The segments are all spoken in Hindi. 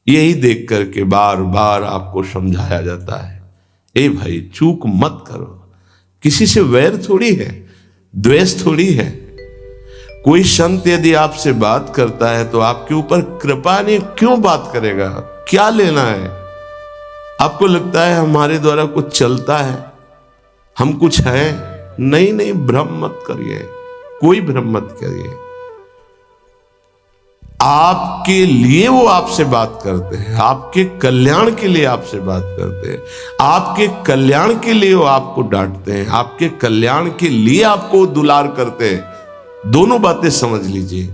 यही देख करके बार बार आपको समझाया जाता है, ए भाई चूक मत करो। किसी से वैर थोड़ी है, द्वेष थोड़ी है। कोई संत यदि आपसे बात करता है तो आपके ऊपर कृपा नहीं, क्यों बात करेगा? क्या लेना है? आपको लगता है हमारे द्वारा कुछ चलता है, हम कुछ हैं? नहीं नहीं, भ्रम मत करिए, कोई भ्रम मत करिए। आपके लिए वो आपसे बात करते हैं, आपके कल्याण के लिए आपसे बात करते हैं, आपके कल्याण के लिए वो आपको डांटते हैं, आपके कल्याण के लिए आपको दुलार करते हैं। दोनों बातें समझ लीजिए।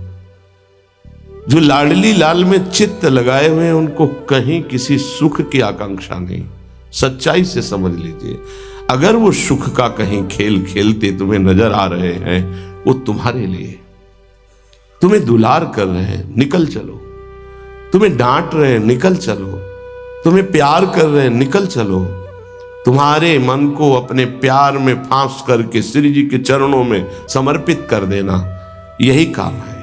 जो लाडली लाल में चित्त लगाए हुए हैं उनको कहीं किसी सुख की आकांक्षा नहीं। सच्चाई से समझ लीजिए। अगर वो सुख का कहीं खेल खेलते तुम्हें नजर आ रहे हैं, वो तुम्हारे लिए, तुम्हें दुलार कर रहे हैं, निकल चलो। तुम्हें डांट रहे हैं, निकल चलो। तुम्हें प्यार कर रहे हैं, निकल चलो। तुम्हारे मन को अपने प्यार में फांस करके श्री जी के चरणों में समर्पित कर देना, यही काम है।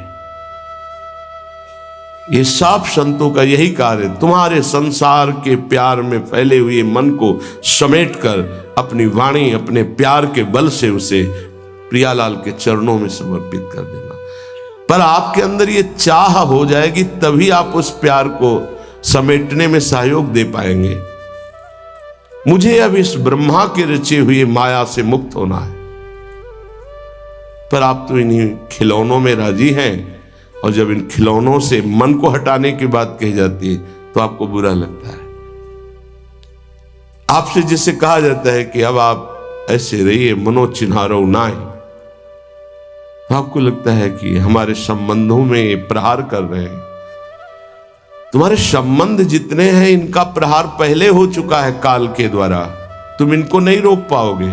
ये सब संतों का यही कार्य है। तुम्हारे संसार के प्यार में फैले हुए मन को समेटकर अपनी वाणी, अपने प्यार के बल से उसे प्रियालाल के चरणों में समर्पित कर देना। पर आपके अंदर ये चाह हो जाएगी, तभी आप उस प्यार को समेटने में सहयोग दे पाएंगे। मुझे अब इस ब्रह्मा के रचे हुए माया से मुक्त होना है। पर आप तो इन्हीं खिलौनों में राजी हैं, और जब इन खिलौनों से मन को हटाने की बात कही जाती है तो आपको बुरा लगता है। आपसे जिसे कहा जाता है कि अब आप ऐसे रहिए, मनोचिन्हारो नाहि, आपको लगता है कि हमारे संबंधों में प्रहार कर रहे हैं। तुम्हारे संबंध जितने हैं इनका प्रहार पहले हो चुका है काल के द्वारा, तुम इनको नहीं रोक पाओगे।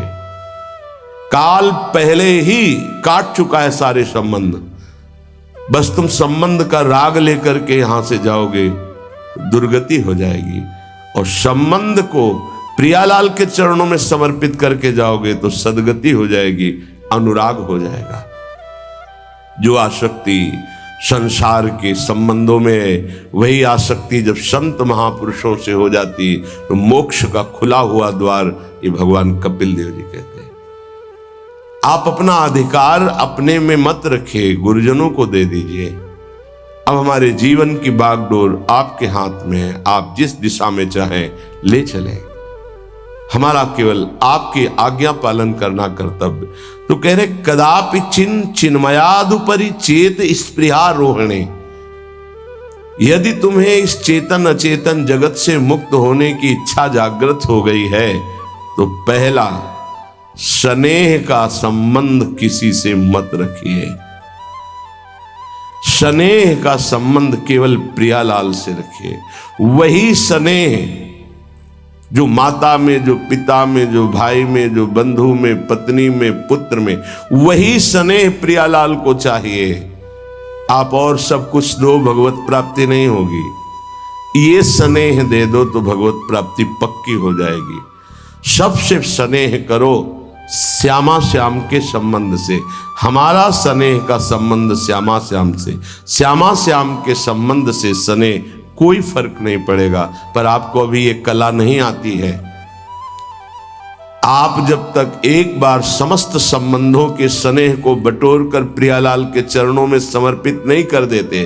काल पहले ही काट चुका है सारे संबंध। बस तुम संबंध का राग लेकर के यहां से जाओगे, दुर्गति हो जाएगी। और संबंध को प्रियालाल के चरणों में समर्पित करके जाओगे तो सदगति हो जाएगी, अनुराग हो जाएगा। जो आसक्ति संसार के संबंधों में है, वही आसक्ति जब संत महापुरुषों से हो जाती तो मोक्ष का खुला हुआ द्वार, ये भगवान कपिल देव जी कहते हैं। आप अपना अधिकार अपने में मत रखिए, गुरुजनों को दे दीजिए। अब हमारे जीवन की बागडोर आपके हाथ में है, आप जिस दिशा में चाहें ले चलें। हमारा केवल आपकी आज्ञा पालन करना कर्तव्य। तो कह रहे कदापि चिन्मयादुपरि चेत स्पृहा रोहिणे। यदि तुम्हें इस चेतन अचेतन जगत से मुक्त होने की इच्छा जागृत हो गई है तो पहला, स्नेह का संबंध किसी से मत रखिए। स्नेह का संबंध केवल प्रियालाल से रखिए। वही स्नेह जो माता में, जो पिता में, जो भाई में, जो बंधु में, पत्नी में, पुत्र में, वही स्नेह प्रियालाल को चाहिए। आप और सब कुछ दो, भगवत प्राप्ति नहीं होगी। ये स्नेह दे दो तो भगवत प्राप्ति पक्की हो जाएगी। सबसे स्नेह करो श्यामा श्याम के संबंध से। हमारा स्नेह का संबंध श्यामा श्याम से, श्यामा श्याम के संबंध से स्नेह कोई फर्क नहीं पड़ेगा। पर आपको अभी ये कला नहीं आती है। आप जब तक एक बार समस्त संबंधों के स्नेह को बटोर कर प्रियालाल के चरणों में समर्पित नहीं कर देते,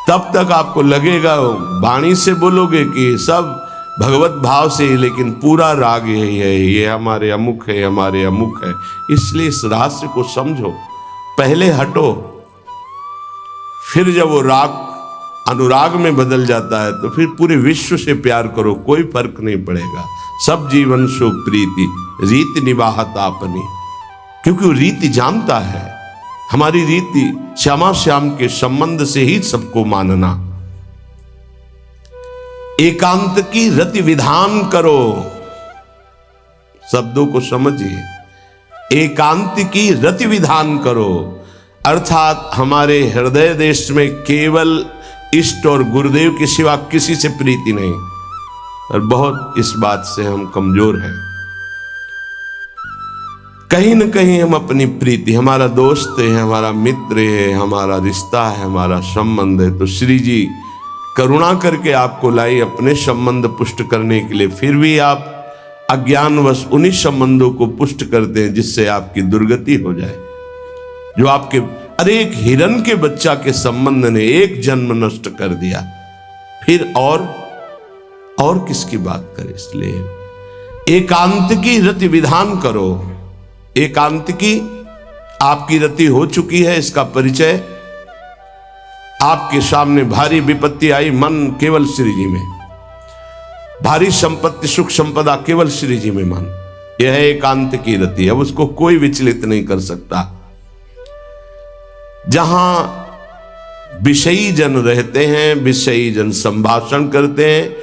तब तक आपको लगेगा, वाणी से बोलोगे कि सब भगवत भाव से ही, लेकिन पूरा राग यही है, ये हमारे अमुक है, हमारे अमुक है। इसलिए इस रहस्य को समझो, पहले हटो, फिर जब वो राग अनुराग में बदल जाता है तो फिर पूरे विश्व से प्यार करो, कोई फर्क नहीं पड़ेगा। सब जीवन सो प्रीति रीति निवाहत आपनी, क्योंकि वो रीति जानता है। हमारी रीति श्यामा श्याम के संबंध से ही सबको मानना। एकांत की रति विधान करो, शब्दों को समझिए। एकांत की रति विधान करो, अर्थात हमारे हृदय देश में केवल इष्ट और गुरुदेव के सिवा किसी से प्रीति नहीं। और बहुत इस बात से हम कमजोर हैं। कहीं न कहीं हम अपनी प्रीति, हमारा दोस्त है, हमारा मित्र है, हमारा रिश्ता है, हमारा संबंध है, तो श्री जी करुणा करके आपको लाई अपने संबंध पुष्ट करने के लिए, फिर भी आप अज्ञानवश उन्हीं संबंधों को पुष्ट करते हैं जिससे आपकी दुर्गति हो जाए। जो आपके, अरे एक हिरण के बच्चा के संबंध ने एक जन्म नष्ट कर दिया, फिर और किसकी बात करें। इसलिए एकांत की रति विधान करो। एकांत की आपकी रति हो चुकी है, इसका परिचय आपके सामने भारी विपत्ति आई, मन केवल श्री जी में, भारी संपत्ति सुख संपदा केवल श्री जी में मन, यह है एकांत की रति। अब उसको कोई विचलित नहीं कर सकता। जहां विषयी जन रहते हैं, विषयी जन संभाषण करते हैं,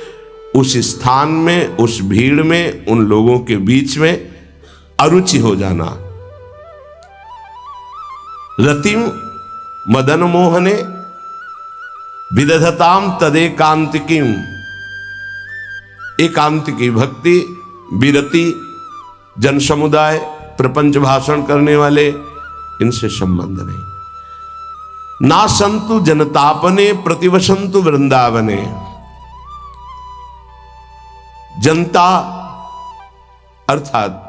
उस स्थान में, उस भीड़ में, उन लोगों के बीच में अरुचि हो जाना। रतिम मदन मोहने विदधताम तदेकांतिकीम। एकांत की भक्ति, विरति, जन समुदाय, प्रपंच भाषण करने वाले, इनसे संबंध नहीं। ना संतु जनतापने प्रतिवसंतु वृंदावने। जनता अर्थात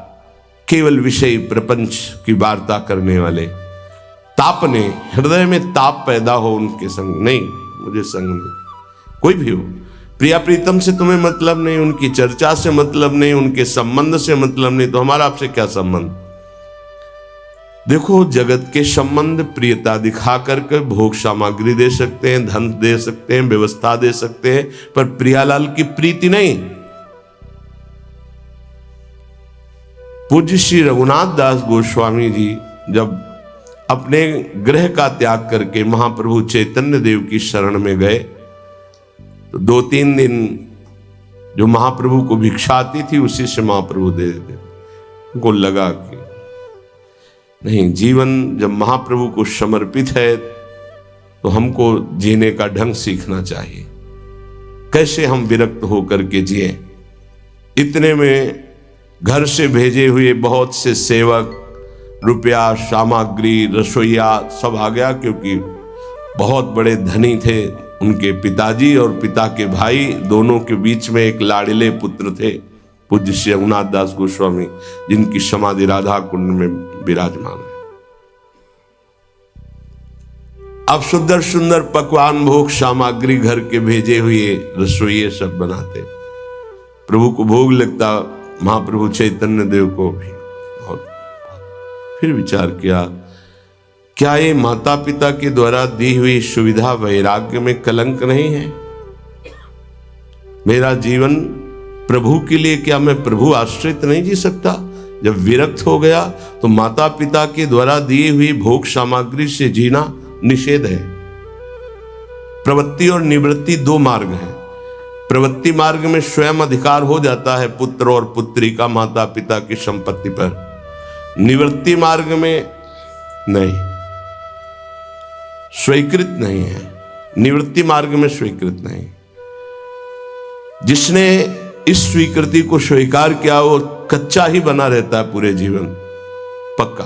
केवल विषय प्रपंच की वार्ता करने वाले, तापने, हृदय में ताप पैदा हो उनके संग नहीं, मुझे संग नहीं। कोई भी हो, प्रिया प्रीतम से तुम्हें मतलब नहीं, उनकी चर्चा से मतलब नहीं, उनके संबंध से मतलब नहीं, तो हमारा आपसे क्या संबंध। देखो, जगत के संबंध प्रियता दिखा करके भोग सामग्री दे सकते हैं, धन दे सकते हैं, व्यवस्था दे सकते हैं, पर प्रियालाल की प्रीति नहीं। पूज्य श्री रघुनाथ दास गोस्वामी जी जब अपने गृह का त्याग करके महाप्रभु चैतन्य देव की शरण में गए, तो 2-3 दिन जो महाप्रभु को भिक्षा आती थी उसी से महाप्रभु दे देते। उनको लगा कि नहीं, जीवन जब महाप्रभु को समर्पित है तो हमको जीने का ढंग सीखना चाहिए, कैसे हम विरक्त होकर के जिए। इतने में घर से भेजे हुए बहुत से सेवक, रुपया, सामग्री, रसोईया सब आ गया, क्योंकि बहुत बड़े धनी थे उनके पिताजी, और पिता के भाई दोनों के बीच में एक लाड़िले पुत्र थे पूज्य श्री रघुनाथ दास गोस्वामी, जिनकी समाधि राधा कुंड में विराजमान है। अब सुंदर सुंदर पकवान, भोग सामग्री घर के भेजे हुए रसोइये सब बनाते, प्रभु को भोग लगता, महाप्रभु चैतन्य देव को भी। और फिर विचार किया, क्या ये माता पिता के द्वारा दी हुई सुविधा वैराग्य में कलंक नहीं है। मेरा जीवन प्रभु के लिए, क्या मैं प्रभु आश्रित नहीं जी सकता। जब विरक्त हो गया तो माता पिता के द्वारा दी हुई भोग सामग्री से जीना निषेध है। प्रवृत्ति और निवृत्ति 2 मार्ग हैं। प्रवृत्ति मार्ग में स्वयं अधिकार हो जाता है पुत्र और पुत्री का माता पिता की संपत्ति पर। निवृत्ति मार्ग में नहीं, स्वीकृत नहीं है। निवृत्ति मार्ग में स्वीकृत नहीं। जिसने इस स्वीकृति को स्वीकार किया वो कच्चा ही बना रहता है पूरे जीवन, पक्का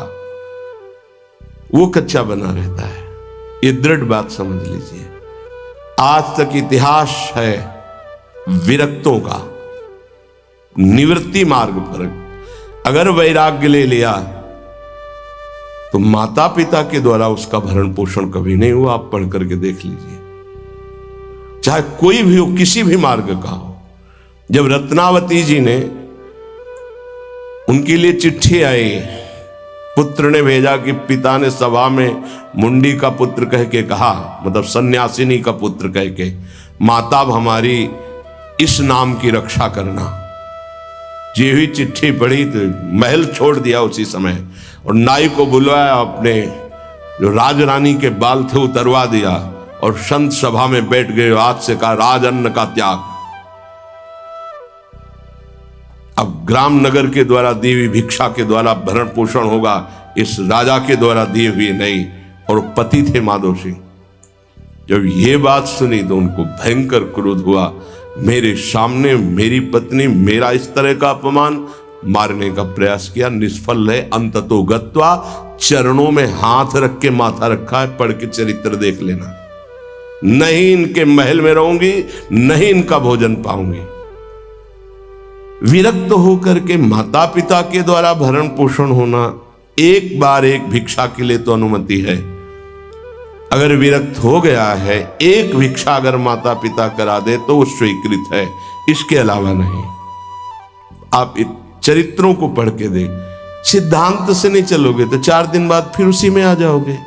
वो कच्चा बना रहता है। ये दृढ़ बात समझ लीजिए। आज तक इतिहास है विरक्तों का। निवृत्ति मार्ग पर अगर वैराग्य ले लिया तो माता पिता के द्वारा उसका भरण पोषण कभी नहीं हुआ। आप पढ़ करके देख लीजिए, चाहे कोई भी हो, किसी भी मार्ग का हो। जब रत्नावती जी ने, उनके लिए चिट्ठी आई, पुत्र ने भेजा कि पिता ने सभा में मुंडी का पुत्र कह के कहा, मतलब सन्यासिनी का पुत्र कह के, माता हमारी इस नाम की रक्षा करना। ये हुई चिट्ठी पढ़ी तो महल छोड़ दिया उसी समय, और नाई को बुलवाया, अपने जो राजरानी के बाल थे उतरवा दिया, और संत सभा में बैठ गए। आज से कहा राजअन्न का त्याग। अब ग्राम नगर के द्वारा दी हुई भिक्षा के द्वारा भरण पोषण होगा, इस राजा के द्वारा दिए हुए नहीं। और पति थे माधव सिंह। जब ये बात सुनी तो उनको भयंकर क्रोध हुआ। मेरे सामने मेरी पत्नी, मेरा इस तरह का अपमान, मारने का प्रयास किया, निष्फल है। अंततो गत्वा, चरणों में हाथ रख के माथा रखा है, पढ़ के चरित्र देख लेना। नहीं इनके महल में रहूंगी, नहीं इनका भोजन पाऊंगी। विरक्त होकर के माता पिता के द्वारा भरण पोषण होना, एक बार एक भिक्षा के लिए तो अनुमति है। अगर विरक्त हो गया है, एक भिक्षा अगर माता पिता करा दे तो वो स्वीकृत है, इसके अलावा नहीं। आप चरित्रों को पढ़ के दे, सिद्धांत से नहीं चलोगे तो 4 दिन बाद फिर उसी में आ जाओगे।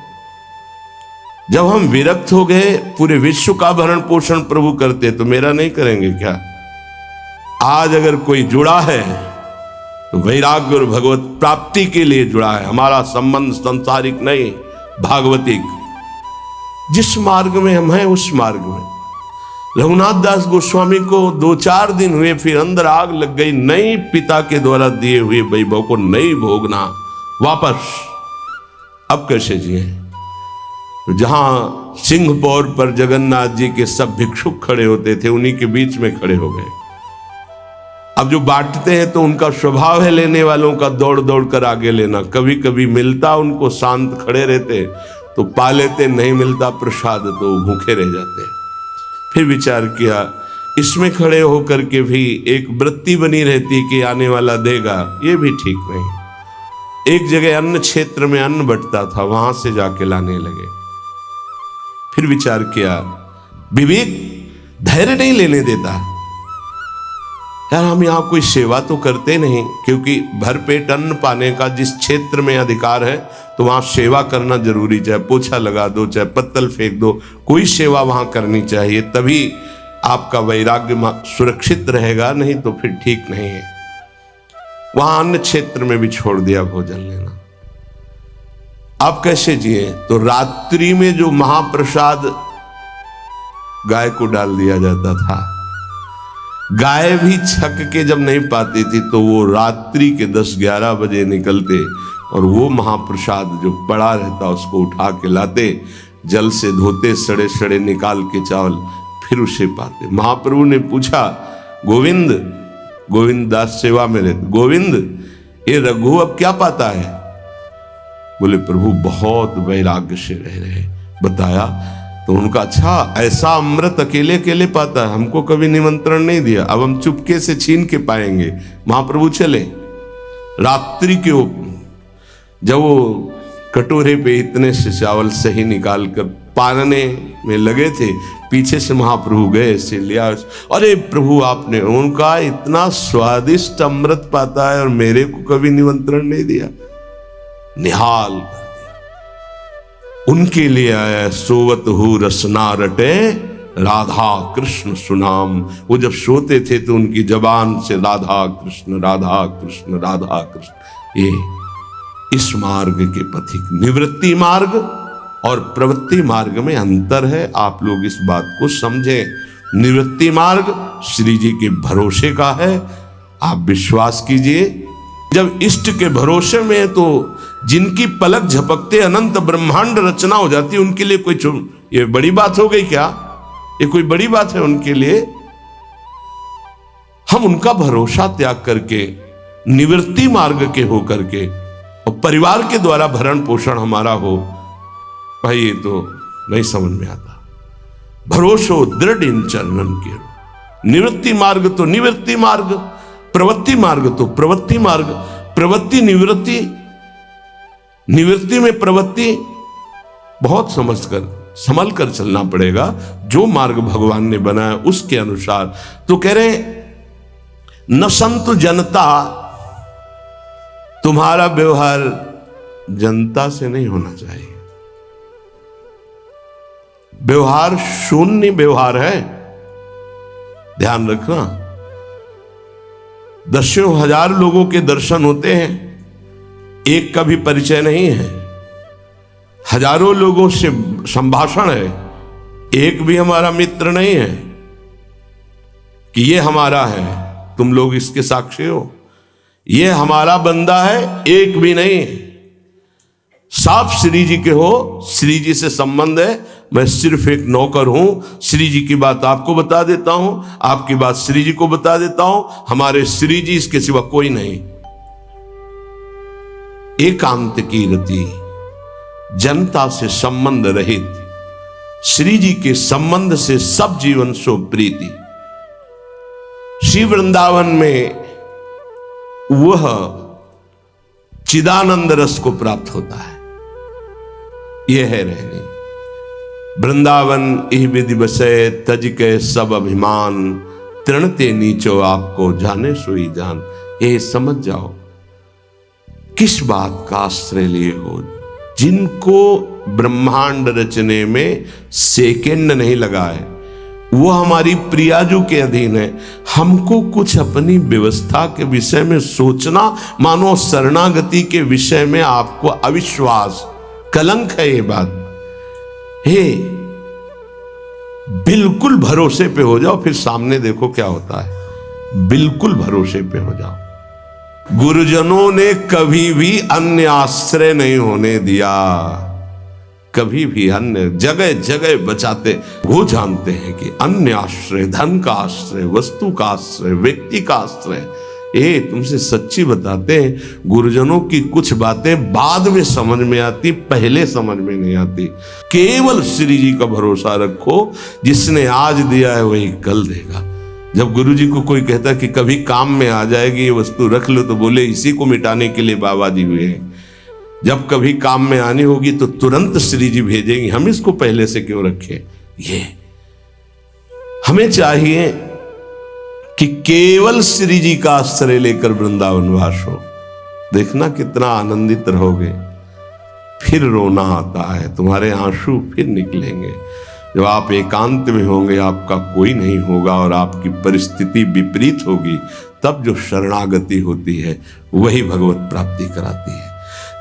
जब हम विरक्त हो गए, पूरे विश्व का भरण पोषण प्रभु करते, तो मेरा नहीं करेंगे क्या? आज अगर कोई जुड़ा है तो वैराग्य और भगवत प्राप्ति के लिए जुड़ा है। हमारा संबंध संसारिक नहीं, भागवतिक। जिस मार्ग में हम हैं उस मार्ग में। रघुनाथ दास गोस्वामी को 2-4 दिन हुए, फिर अंदर आग लग गई। नहीं, पिता के द्वारा दिए हुए वैभव को नहीं भोगना, वापस। अब कैसे जिए? जहां सिंहपौर पर जगन्नाथ जी के सब भिक्षुक खड़े होते थे, उन्हीं के बीच में खड़े हो गए। अब जो बांटते हैं तो उनका स्वभाव है लेने वालों का दौड़ दौड़ कर आगे लेना। कभी कभी मिलता, उनको शांत खड़े रहते तो पा लेते, नहीं मिलता प्रसाद तो भूखे रह जाते। फिर विचार किया, इसमें खड़े होकर के भी एक वृत्ति बनी रहती कि आने वाला देगा, ये भी ठीक नहीं। एक जगह अन्न क्षेत्र में अन्न बंटता था, वहां से जाके लाने लगे। फिर विचार किया, विवेक धैर्य नहीं लेने देता। यार हम यहां कोई सेवा तो करते नहीं, क्योंकि भरपेट अन्न पाने का जिस क्षेत्र में अधिकार है तो वहां सेवा करना जरूरी। चाहे पोछा लगा दो, चाहे पत्तल फेंक दो, कोई सेवा वहां करनी चाहिए, तभी आपका वैराग्य सुरक्षित रहेगा, नहीं तो फिर ठीक नहीं है। वहां अन्य क्षेत्र में भी छोड़ दिया भोजन लेना। आप कैसे जिए? तो रात्रि में जो महाप्रसाद गाय को डाल दिया जाता था, गाय भी छक के जब नहीं पाती थी तो वो रात्रि के 10-11 बजे निकलते और वो महाप्रसाद जो पड़ा रहता उसको उठा के लाते, जल से धोते, सड़े सड़े निकाल के चावल, फिर उसे पाते। महाप्रभु ने पूछा, गोविंद, गोविंद दास सेवा में रहते, गोविंद ये रघु अब क्या पाता है? बोले प्रभु बहुत वैराग्य से रह रहे। बताया तो उनका, अच्छा ऐसा अमृत अकेले अकेले पाता है, हमको कभी निमंत्रण नहीं दिया, अब हम चुपके से छीन के पाएंगे। महाप्रभु चले रात्रि के, जब वो कटोरे पे इतने से चावल सही निकाल कर पानने में लगे थे, पीछे से महाप्रभु गए, से लिया। अरे प्रभु आपने, उनका इतना स्वादिष्ट अमृत पाता है और मेरे को कभी निमंत्रण नहीं दिया, निहाल कर दिया। उनके लिए आया, सोवत हु रसना रटे राधा कृष्ण सुनाम। वो जब सोते थे तो उनकी जबान से राधा कृष्ण राधा कृष्ण राधा कृष्ण। ये इस मार्ग के पथिक। निवृत्ति मार्ग और प्रवृत्ति मार्ग में अंतर है, आप लोग इस बात को समझें। निवृत्ति मार्ग श्री जी के भरोसे का है, आप विश्वास कीजिए। जब इष्ट के भरोसे में है तो जिनकी पलक झपकते अनंत ब्रह्मांड रचना हो जाती है, उनके लिए कोई ये बड़ी बात हो गई क्या? ये कोई बड़ी बात है उनके लिए? हम उनका भरोसा त्याग करके निवृत्ति मार्ग के हो करके और परिवार के द्वारा भरण पोषण हमारा हो, भाई ये तो नहीं समझ में आता। भरोसो दृढ़ इन चरणन के। निवृत्ति मार्ग तो निवृत्ति मार्ग, प्रवृत्ति मार्ग तो प्रवृत्ति मार्ग। प्रवृत्ति निवृत्ति, निवृत्ति में प्रवृत्ति, बहुत समझकर संभल कर चलना पड़ेगा। जो मार्ग भगवान ने बनाया उसके अनुसार। तो कह रहे न संत जनता, तुम्हारा व्यवहार जनता से नहीं होना चाहिए। व्यवहार शून्य व्यवहार है, ध्यान रखना। दसियों हजार लोगों के दर्शन होते हैं, एक का भी परिचय नहीं है। हजारों लोगों से संभाषण है, एक भी हमारा मित्र नहीं है कि ये हमारा है, तुम लोग इसके साक्षी हो। ये हमारा बंदा है, एक भी नहीं। साफ श्री जी के हो, श्री जी से संबंध है, मैं सिर्फ एक नौकर हूं। श्री जी की बात आपको बता देता हूं, आपकी बात श्री जी को बता देता हूं। हमारे श्री जी, इसके सिवा कोई नहीं। एकांत की रति, जनता से संबंध रहित, श्री जी के संबंध से सब जीवन सो प्रीति। श्री वृंदावन में वह चिदानंद रस को प्राप्त होता है। यह है रहनी। वृंदावन इह विधि बसे तज के सब अभिमान, तृणते नीचो आपको जाने सोई जान। ये समझ जाओ किस बात का आश्रय लिए हो। जिनको ब्रह्मांड रचने में सेकेंड नहीं लगा है, वो हमारी प्रियाजू के अधीन है। हमको कुछ अपनी व्यवस्था के विषय में सोचना, मानो शरणागति के विषय में आपको अविश्वास, कलंक है ये बात। हे, बिल्कुल भरोसे पे हो जाओ, फिर सामने देखो क्या होता है। बिल्कुल भरोसे पे हो जाओ। गुरुजनों ने कभी भी अन्य आश्रय नहीं होने दिया, कभी भी अन्य जगह जगह बचाते। वो जानते हैं कि अन्य आश्रय, धन का आश्रय, वस्तु का आश्रय, व्यक्ति का आश्रय। ये तुमसे सच्ची बताते हैं, गुरुजनों की कुछ बातें बाद में समझ में आती, पहले समझ में नहीं आती। केवल श्री जी का भरोसा रखो, जिसने आज दिया है वही कल देगा। जब गुरु जी को कोई कहता कि कभी काम में आ जाएगी ये वस्तु, रख लो, तो बोले इसी को मिटाने के लिए बाबा जी हुए हैं। जब कभी काम में आनी होगी तो तुरंत श्री जी भेजेंगे, हम इसको पहले से क्यों रखें। ये हमें चाहिए कि केवल श्री जी का आश्रय लेकर वृंदावन वास हो। देखना कितना आनंदित रहोगे। फिर रोना आता है, तुम्हारे आंसू फिर निकलेंगे। जब आप एकांत में होंगे, आपका कोई नहीं होगा और आपकी परिस्थिति विपरीत होगी, तब जो शरणागति होती है वही भगवत प्राप्ति कराती है।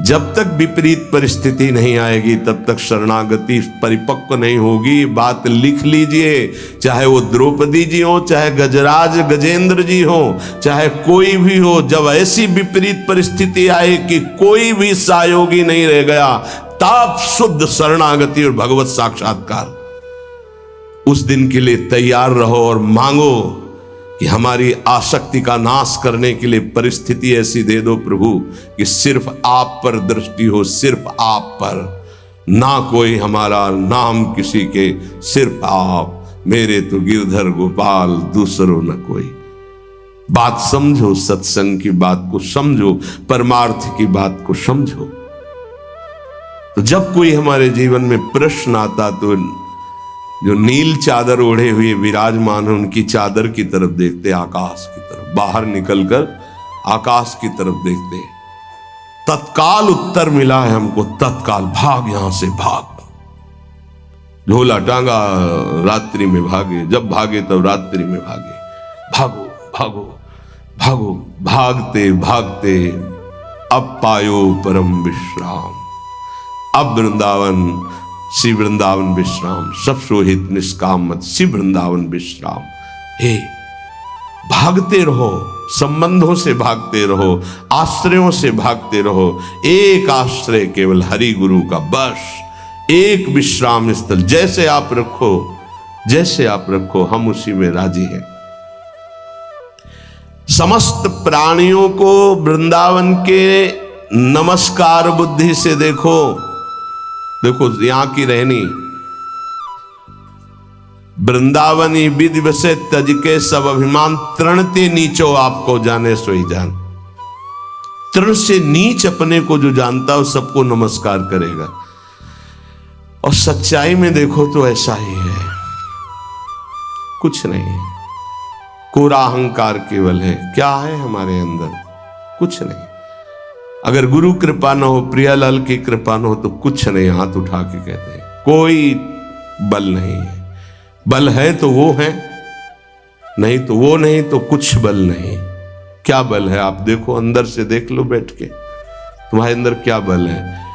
जब तक विपरीत परिस्थिति नहीं आएगी तब तक शरणागति परिपक्व नहीं होगी। बात लिख लीजिए, चाहे वो द्रौपदी जी हो, चाहे गजराज गजेंद्र जी हो, चाहे कोई भी हो। जब ऐसी विपरीत परिस्थिति आए कि कोई भी सहयोगी नहीं रह गया, तब शुद्ध शरणागति और भगवत साक्षात्कार। उस दिन के लिए तैयार रहो और मांगो कि हमारी आसक्ति का नाश करने के लिए परिस्थिति ऐसी दे दो प्रभु कि सिर्फ आप पर दृष्टि हो, सिर्फ आप पर, ना कोई हमारा, ना हम किसी के, सिर्फ आप। मेरे तो गिरधर गोपाल, दूसरों न कोई। बात समझो, सत्संग की बात को समझो, परमार्थ की बात को समझो। तो जब कोई हमारे जीवन में प्रश्न आता तो जो नील चादर ओढ़े हुए विराजमान है, उनकी चादर की तरफ देखते, आकाश की तरफ। बाहर निकलकर आकाश की तरफ देखते। तत्काल उत्तर मिला है हमको, तत्काल भाग, यहां से भाग। झोला टांगा, रात्रि में भागे, जब भागे तब रात्रि में भागे। भागो भागो भागो, भागते भागते अब पायो परम विश्राम। अब वृंदावन, श्री वृंदावन विश्राम, सब सोहित निष्काम मत, श्री वृंदावन विश्राम। हे, भागते रहो, संबंधों से भागते रहो, आश्रयों से भागते रहो। एक आश्रय केवल हरि गुरु का, बस एक विश्राम स्थल। जैसे आप रखो, जैसे आप रखो, हम उसी में राजी हैं। समस्त प्राणियों को वृंदावन के नमस्कार बुद्धि से देखो। देखो यहां की रहनी, वृंदावनी विधि बसे तज के सब अभिमान, तृणते नीचो आपको जाने सोई जान। तृण से नीच अपने को जो जानता है, सबको नमस्कार करेगा। और सच्चाई में देखो तो ऐसा ही है, कुछ नहीं है। कोरा अहंकार केवल है। क्या है हमारे अंदर? कुछ नहीं। अगर गुरु कृपा न हो, प्रियालाल की कृपा न हो, तो कुछ नहीं। हाथ उठा के कहते हैं कोई बल नहीं है। बल है तो वो है, नहीं तो वो नहीं, तो कुछ बल नहीं। क्या बल है? आप देखो, अंदर से देख लो बैठ के, तुम्हारे अंदर क्या बल है।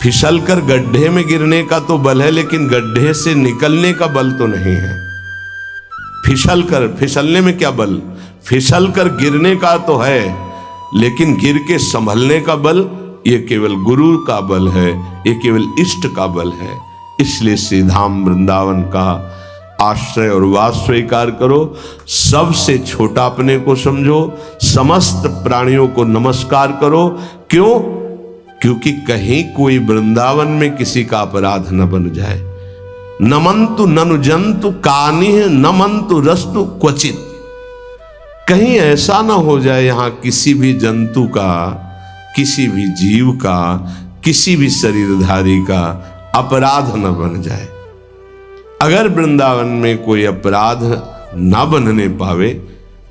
फिसल कर गड्ढे में गिरने का तो बल है, लेकिन गड्ढे से निकलने का बल तो नहीं है। फिसलने में क्या बल? फिसल कर गिरने का तो है, लेकिन गिर के संभलने का बल, ये केवल गुरु का बल है, ये केवल इष्ट का बल है। इसलिए श्री धाम वृंदावन का आश्रय और वास स्वीकार करो। सबसे छोटा अपने को समझो, समस्त प्राणियों को नमस्कार करो। क्यों? क्योंकि कहीं कोई वृंदावन में किसी का अपराध न बन जाए, नमंतु ननु जंतु कानिह नमंतु रस्तु क्वचित। कहीं ऐसा ना हो जाए यहां किसी भी जंतु का, किसी भी जीव का, किसी भी शरीरधारी का अपराध न बन जाए। अगर वृंदावन में कोई अपराध ना बनने पावे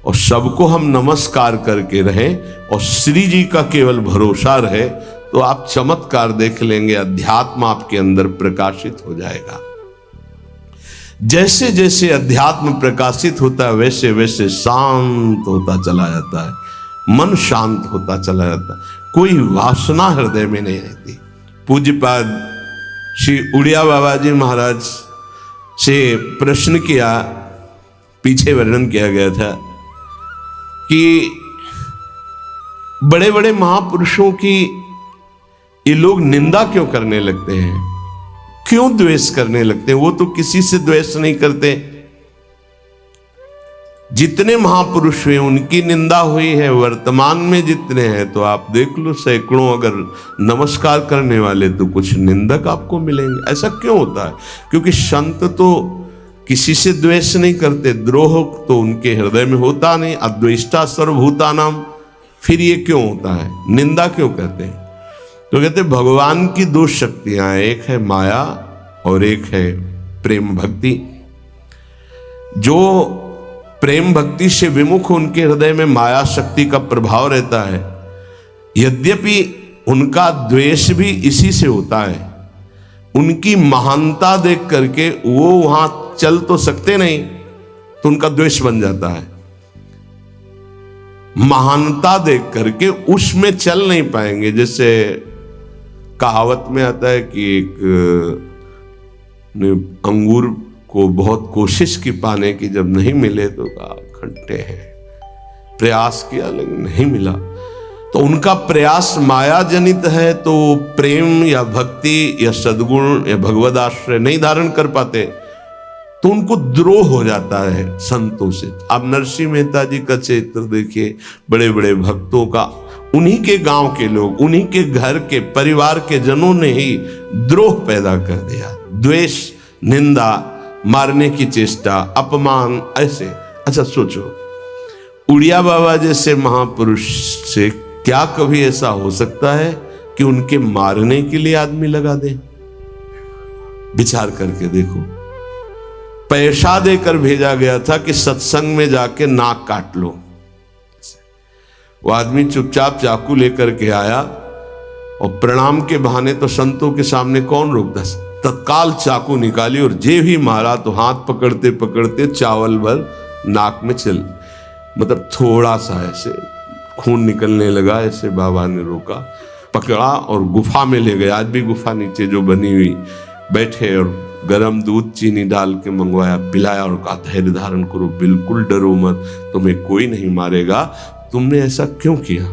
और सबको हम नमस्कार करके रहें और श्री जी का केवल भरोसा रहे, तो आप चमत्कार देख लेंगे, अध्यात्म आपके अंदर प्रकाशित हो जाएगा। जैसे जैसे अध्यात्म प्रकाशित होता है वैसे वैसे शांत होता चला जाता है, मन शांत होता चला जाता है, कोई वासना हृदय में नहीं रहती। पूज्यपाद श्री उड़िया बाबा जी महाराज से प्रश्न किया, पीछे वर्णन किया गया था कि बड़े बड़े महापुरुषों की ये लोग निंदा क्यों करने लगते हैं, क्यों द्वेष करने लगते हैं? वो तो किसी से द्वेष नहीं करते। जितने महापुरुष हुए उनकी निंदा हुई है, वर्तमान में जितने हैं तो आप देख लो सैकड़ों अगर नमस्कार करने वाले तो कुछ निंदक आपको मिलेंगे। ऐसा क्यों होता है? क्योंकि संत तो किसी से द्वेष नहीं करते, द्रोह तो उनके हृदय में होता नहीं, अद्वेष्टा सर्वभूतानाम। फिर ये क्यों होता है, निंदा क्यों करते हैं? तो कहते भगवान की दो शक्तियां, एक है माया और एक है प्रेम भक्ति। जो प्रेम भक्ति से विमुख, उनके हृदय में माया शक्ति का प्रभाव रहता है। यद्यपि उनका द्वेष भी इसी से होता है, उनकी महानता देख करके वो वहां चल तो सकते नहीं, तो उनका द्वेष बन जाता है। महानता देख करके उसमें चल नहीं पाएंगे। जैसे कहावत में आता है कि एक अंगूर को बहुत कोशिश की पाने की, जब नहीं मिले तो कहा खट्टे हैं, प्रयास किया लेकिन नहीं मिला। तो उनका प्रयास माया जनित है, तो प्रेम या भक्ति या सद्गुण या भगवद आश्रय नहीं धारण कर पाते, तो उनको द्रोह हो जाता है संतों से। आप नरसिंह मेहता जी का चरित्र देखिए, बड़े बड़े भक्तों का, उन्हीं के गांव के लोग, उन्हीं के घर के परिवार के जनों ने ही द्रोह पैदा कर दिया। द्वेष, निंदा, मारने की चेष्टा, अपमान, ऐसे। अच्छा सोचो, उड़िया बाबा जैसे महापुरुष से क्या कभी ऐसा हो सकता है कि उनके मारने के लिए आदमी लगा दे? विचार करके देखो। पैसा देकर भेजा गया था कि सत्संग में जाके नाक काट लो। वो आदमी चुपचाप चाकू लेकर के आया और प्रणाम के बहाने तो संतों के सामने कौन रोकता, तत्काल चाकू निकाली और जे भी मारा तो हाथ पकड़ते पकड़ते चावल भर नाक में चल, मतलब थोड़ा सा ऐसे खून निकलने लगा। ऐसे बाबा ने रोका, पकड़ा और गुफा में ले गए। आज भी गुफा नीचे जो बनी हुई, बैठे और गरम दूध चीनी डाल के मंगवाया, पिलाया और कहा धैर्य धारण करो, बिल्कुल डरो मत, तुम्हें कोई नहीं मारेगा, तुमने ऐसा क्यों किया?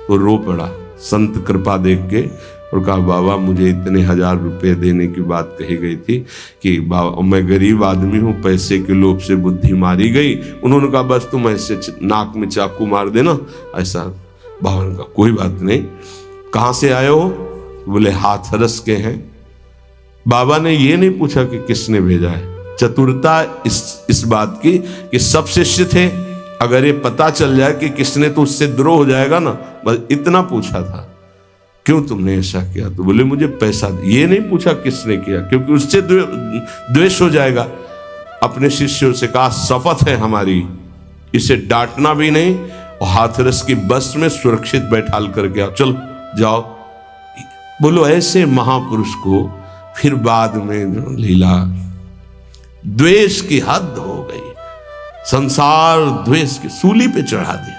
तो रो पड़ा संत कृपा देख के और कहा बाबा मुझे इतने 1000 रुपए देने की बात कही गई थी कि बाबा मैं गरीब आदमी हूँ, पैसे के लोभ से बुद्धि मारी गई। उन्होंने कहा बस तुम ऐसे नाक में चाकू मार देना। ऐसा बाबा ने कहा कोई बात नहीं। कहाँ से आए हो? बोले हाथरस के हैं। बाबा ने ये नहीं पूछा कि किसने भेजा है। चतुरता इस बात की कि सब शिष्य थे, अगर ये पता चल जाए कि किसने, तो उससे द्रोह हो जाएगा ना, बस इतना पूछा था क्यों तुमने ऐसा किया? तो बोले मुझे पैसा। ये नहीं पूछा किसने किया, क्योंकि उससे द्वेष हो जाएगा। अपने शिष्यों से कहा शपथ है हमारी, इसे डांटना भी नहीं और हाथरस की बस में सुरक्षित बैठाल करके आओ, चलो जाओ। बोलो ऐसे महापुरुष को फिर बाद में लीला, द्वेष की हद हो गई, संसार द्वेष की सूली पे चढ़ा दिया,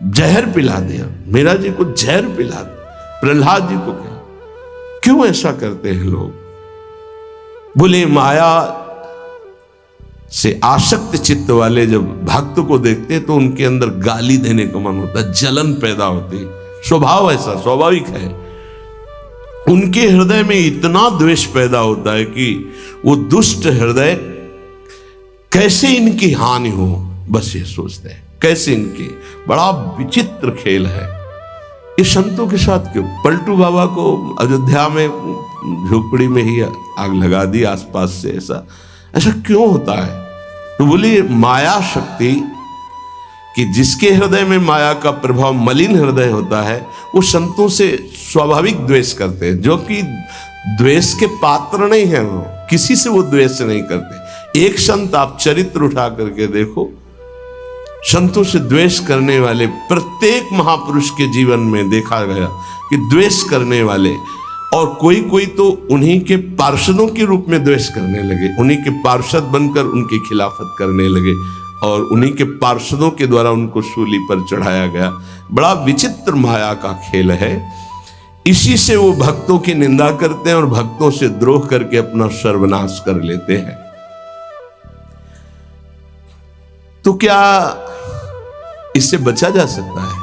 जहर पिला दिया। मीरा जी को जहर पिला दिया, प्रहलाद जी को क्या? क्यों ऐसा करते हैं लोग? बोले माया से आसक्त चित्त वाले जब भक्त को देखते तो उनके अंदर गाली देने का मन होता है, जलन पैदा होती, स्वभाव ऐसा स्वाभाविक है। उनके हृदय में इतना द्वेष पैदा होता है कि वो दुष्ट हृदय कैसे इनकी हानि हो, बस ये सोचते हैं कैसे इनकी। बड़ा विचित्र खेल है। ये संतों के साथ क्यों? पलटू बाबा को अयोध्या में झोपड़ी में ही आग लगा दी आसपास से, ऐसा ऐसा क्यों होता है? तो बोली माया शक्ति, कि जिसके हृदय में माया का प्रभाव, मलिन हृदय होता है, वो संतों से स्वाभाविक द्वेष करते हैं, जो कि द्वेष के पात्र नहीं है। वो किसी से वो द्वेष नहीं करते। एक संत आप चरित्र उठा करके देखो, संतों से द्वेष करने वाले प्रत्येक महापुरुष के जीवन में देखा गया कि द्वेष करने वाले, और कोई कोई तो उन्हीं के पार्षदों के रूप में द्वेष करने लगे, उन्हीं के पार्षद बनकर उनकी खिलाफत करने लगे, और उन्हीं के पार्षदों के द्वारा उनको सूली पर चढ़ाया गया। बड़ा विचित्र माया का खेल है। इसी से वो भक्तों की निंदा करते हैं और भक्तों से द्रोह करके अपना सर्वनाश कर लेते हैं। तो क्या इससे बचा जा सकता है?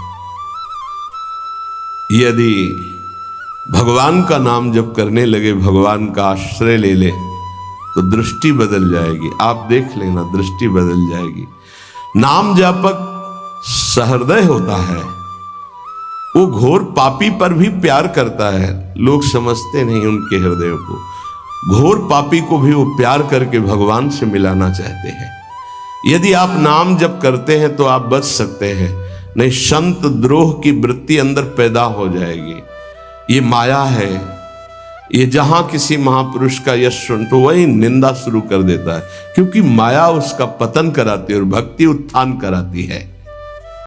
यदि भगवान का नाम जप करने लगे, भगवान का आश्रय ले ले, तो दृष्टि बदल जाएगी। आप देख लेना, दृष्टि बदल जाएगी। नाम जापक सहृदय होता है, वो घोर पापी पर भी प्यार करता है। लोग समझते नहीं उनके हृदय को। घोर पापी को भी वो प्यार करके भगवान से मिलाना चाहते हैं। यदि आप नाम जप करते हैं तो आप बच सकते हैं, नहीं संत द्रोह की वृत्ति अंदर पैदा हो जाएगी। ये माया है। ये जहां किसी महापुरुष का यश सुन तो वही निंदा शुरू कर देता है, क्योंकि माया उसका पतन कराती है और भक्ति उत्थान कराती है।